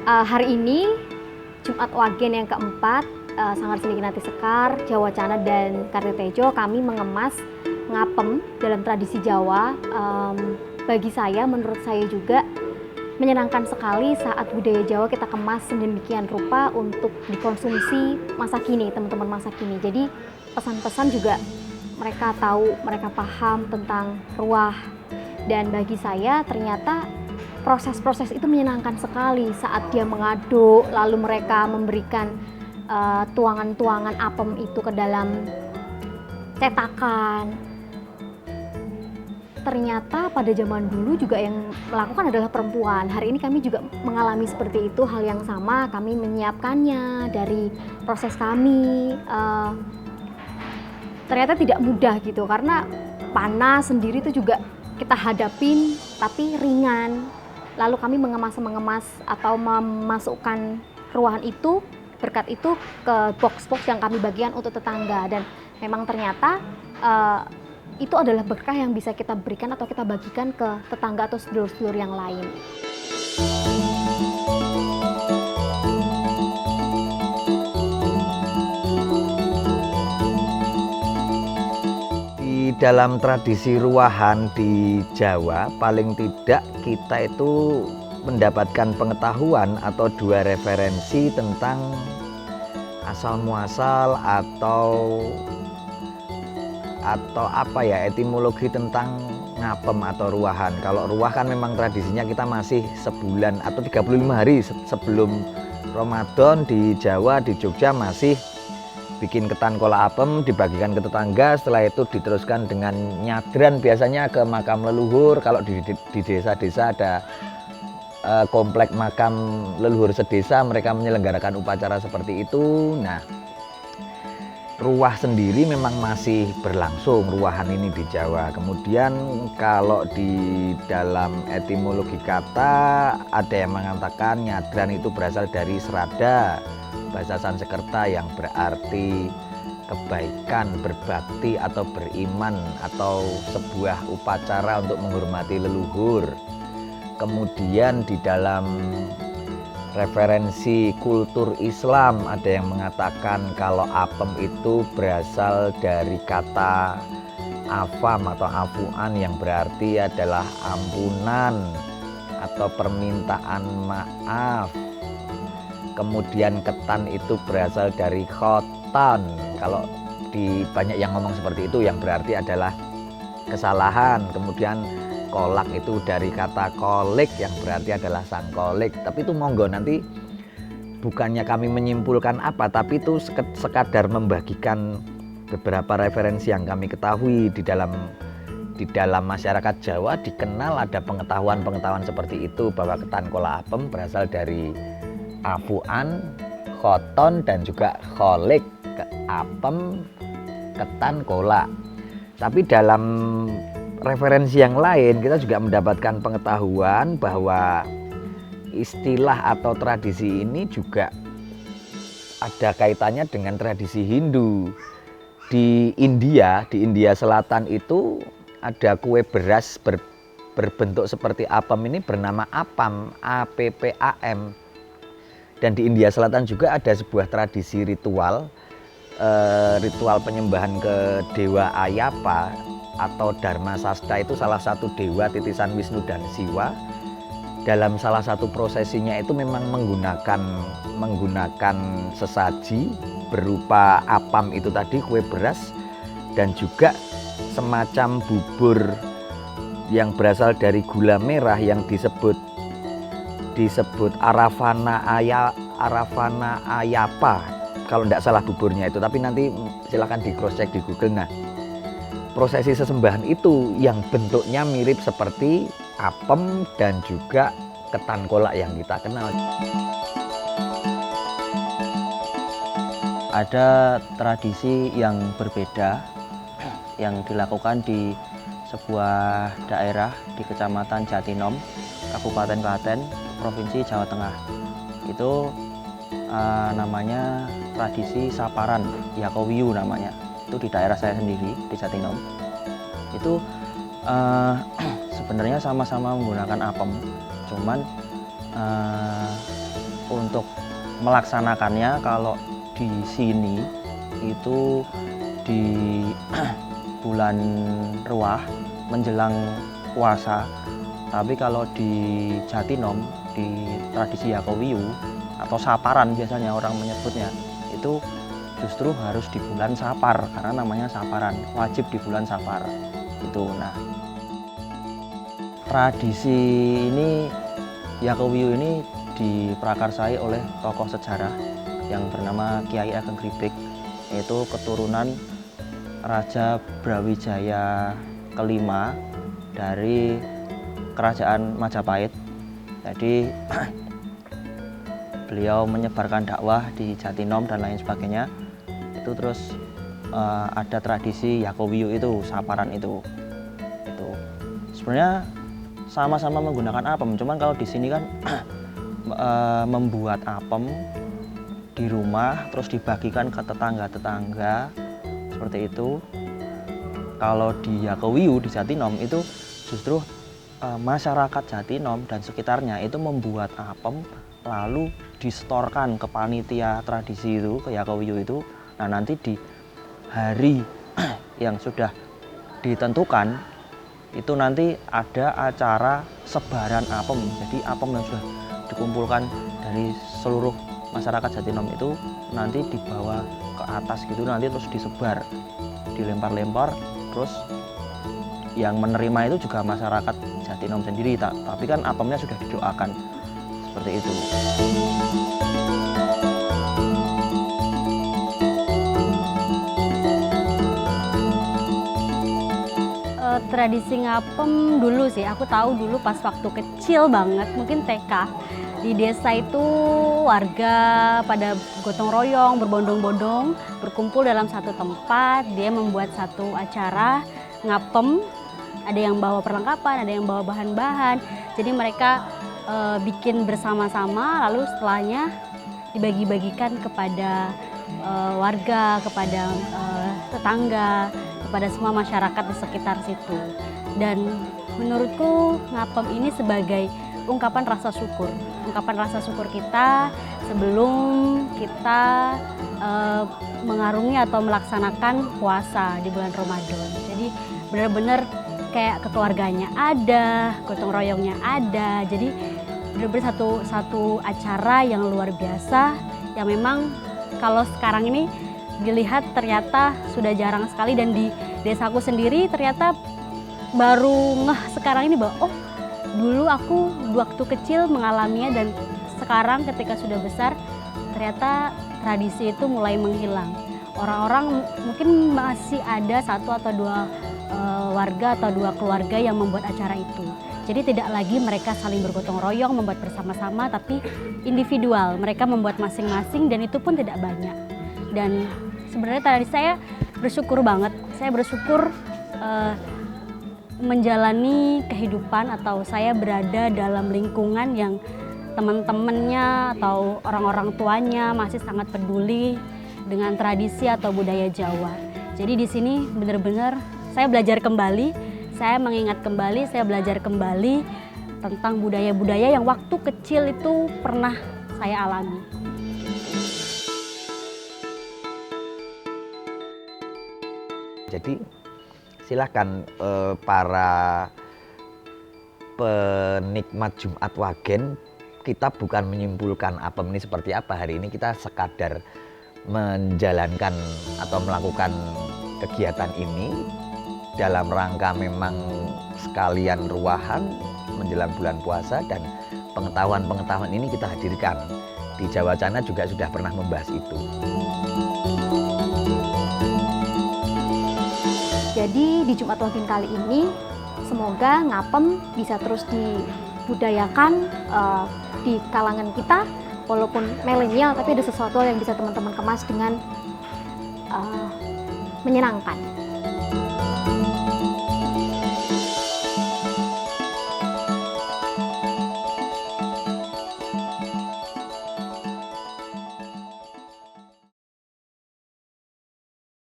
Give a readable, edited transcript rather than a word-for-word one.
Hari ini Jumat Wagen yang keempat, Sanggar Seni Kinanti Sekar, Jawa Cana dan Kartitejo, kami mengemas ngapem dalam tradisi Jawa. Bagi saya, menurut saya juga menyenangkan sekali saat budaya Jawa kita kemas sedemikian rupa untuk dikonsumsi masa kini, teman-teman masa kini. Jadi pesan-pesan juga mereka tahu, mereka paham tentang ruah. Dan bagi saya ternyata proses-proses itu menyenangkan sekali saat dia mengaduk, lalu mereka memberikan tuangan-tuangan apem itu ke dalam cetakan. Ternyata pada zaman dulu juga yang melakukan adalah perempuan. Hari ini kami juga mengalami seperti itu, hal yang sama. Kami menyiapkannya dari proses kami. Ternyata tidak mudah gitu, karena panas sendiri itu juga kita hadapin, tapi ringan. Lalu kami mengemas atau memasukkan ruahan itu, berkat itu ke box-box yang kami bagikan untuk tetangga. Dan memang ternyata itu adalah berkah yang bisa kita berikan atau kita bagikan ke tetangga atau sedulur-sedulur yang lain. Di dalam tradisi ruahan di Jawa, paling tidak kita itu mendapatkan pengetahuan atau dua referensi tentang asal muasal atau apa ya, etimologi tentang ngapem atau ruahan. Kalau ruah kan memang tradisinya kita masih sebulan atau 35 hari sebelum Ramadan di Jawa, di Jogja masih bikin ketan kola apem, dibagikan ke tetangga. Setelah itu diteruskan dengan nyadran biasanya ke makam leluhur. Kalau di desa-desa ada komplek makam leluhur sedesa, mereka menyelenggarakan upacara seperti itu. Nah, ruah sendiri memang masih berlangsung, ruahan ini di Jawa. Kemudian kalau di dalam etimologi kata, ada yang mengatakan nyadran itu berasal dari serada, bahasa Sanskerta yang berarti kebaikan, berbakti atau beriman, atau sebuah upacara untuk menghormati leluhur. Kemudian di dalam referensi kultur Islam ada yang mengatakan kalau apem itu berasal dari kata afam atau afuan yang berarti adalah ampunan atau permintaan maaf. Kemudian ketan itu berasal dari khotan. Kalau di banyak yang ngomong seperti itu, yang berarti adalah kesalahan. Kemudian kolak itu dari kata kolik yang berarti adalah sang kolik. Tapi itu monggo, nanti bukannya kami menyimpulkan apa, tapi itu sekadar membagikan beberapa referensi yang kami ketahui di dalam masyarakat Jawa. Dikenal ada pengetahuan seperti itu, bahwa ketan kola apem berasal dari afuan, khoton dan juga kolik, apem, ketan kola. Tapi dalam referensi yang lain kita juga mendapatkan pengetahuan bahwa istilah atau tradisi ini juga ada kaitannya dengan tradisi Hindu. Di India Selatan itu ada kue beras berbentuk seperti apem ini bernama apam, APPAM. Dan di India Selatan juga ada sebuah tradisi ritual penyembahan ke Dewa Ayapa atau Dharma Sasta. Itu salah satu dewa titisan Wisnu dan Siwa. Dalam salah satu prosesinya itu memang menggunakan sesaji berupa apam itu tadi, kue beras, dan juga semacam bubur yang berasal dari gula merah yang disebut Arafana Ayapa, kalau tidak salah buburnya itu. Tapi nanti silahkan di cross check di Google. Nah, prosesi sesembahan itu yang bentuknya mirip seperti apem dan juga ketan kolak yang kita kenal. Ada tradisi yang berbeda yang dilakukan di sebuah daerah di Kecamatan Jatinom, Kabupaten Klaten, Provinsi Jawa Tengah. Itu namanya tradisi Saparan Yakowiyu namanya. Itu di daerah saya sendiri di Jatinom. Itu sebenarnya sama-sama menggunakan apem, cuman untuk melaksanakannya kalau di sini itu di bulan Ruah menjelang puasa. Tapi kalau di Jatinom, di tradisi Yakowiyu atau Saparan biasanya orang menyebutnya, itu justru harus di bulan Sapar karena namanya Saparan, wajib di bulan Sapar itu. Nah, tradisi ini Yakowiyu ini diprakarsai oleh tokoh sejarah yang bernama Kiai Ageng Gribek, yaitu keturunan Raja Brawijaya kelima dari Kerajaan Majapahit. Jadi beliau menyebarkan dakwah di Jatinom dan lain sebagainya. Itu terus ada tradisi Yakowiyu itu, Saparan itu. Sebenarnya sama-sama menggunakan apem, cuman kalau di sini kan membuat apem di rumah terus dibagikan ke tetangga-tetangga seperti itu. Kalau di Yakowiyu di Jatinom itu justru masyarakat Jatinom dan sekitarnya itu membuat apem lalu disetorkan ke panitia tradisi itu, ke Yakowiyu itu. Nah, nanti di hari yang sudah ditentukan itu nanti ada acara sebaran apem. Jadi apem yang sudah dikumpulkan dari seluruh masyarakat Jatinom itu nanti dibawa ke atas gitu, nanti terus disebar, dilempar-lempar, terus yang menerima itu juga masyarakat Jatinom sendiri, tapi kan apemnya sudah didoakan seperti itu. Tradisi ngapem dulu sih, aku tahu dulu pas waktu kecil banget, mungkin TK. Di desa itu warga pada gotong royong, berbondong-bondong, berkumpul dalam satu tempat. Dia membuat satu acara ngapem, ada yang bawa perlengkapan, ada yang bawa bahan-bahan. Jadi mereka bikin bersama-sama, lalu setelahnya dibagi-bagikan kepada warga, kepada tetangga, kepada semua masyarakat di sekitar situ. Dan menurutku ngapem ini sebagai ungkapan rasa syukur kita sebelum kita mengarungi atau melaksanakan puasa di bulan Ramadan. Jadi benar-benar kayak kekeluarganya ada, gotong royongnya ada. Jadi benar-benar satu acara yang luar biasa yang memang kalau sekarang ini dilihat ternyata sudah jarang sekali, dan di desaku sendiri ternyata baru ngeh sekarang ini bahwa oh, dulu aku waktu kecil mengalaminya, dan sekarang ketika sudah besar ternyata tradisi itu mulai menghilang. Orang-orang mungkin masih ada satu atau dua warga atau dua keluarga yang membuat acara itu. Jadi tidak lagi mereka saling bergotong royong membuat bersama-sama, tapi individual. Mereka membuat masing-masing dan itu pun tidak banyak. Dan sebenarnya tadi saya bersyukur banget. Saya bersyukur menjalani kehidupan atau saya berada dalam lingkungan yang teman-temannya atau orang-orang tuanya masih sangat peduli dengan tradisi atau budaya Jawa. Jadi di sini benar-benar saya belajar kembali, saya mengingat kembali, saya belajar kembali tentang budaya-budaya yang waktu kecil itu pernah saya alami. Jadi silakan para penikmat Jumat Wagen, kita bukan menyimpulkan apem ini seperti apa hari ini, kita sekadar menjalankan atau melakukan kegiatan ini dalam rangka memang sekalian ruahan menjelang bulan puasa, dan pengetahuan-pengetahuan ini kita hadirkan. Di Jawa Cana juga sudah pernah membahas itu. Jadi di Jumat Wagen kali ini semoga ngapem bisa terus dibudayakan di kalangan kita, walaupun milenial tapi ada sesuatu yang bisa teman-teman kemas dengan menyenangkan.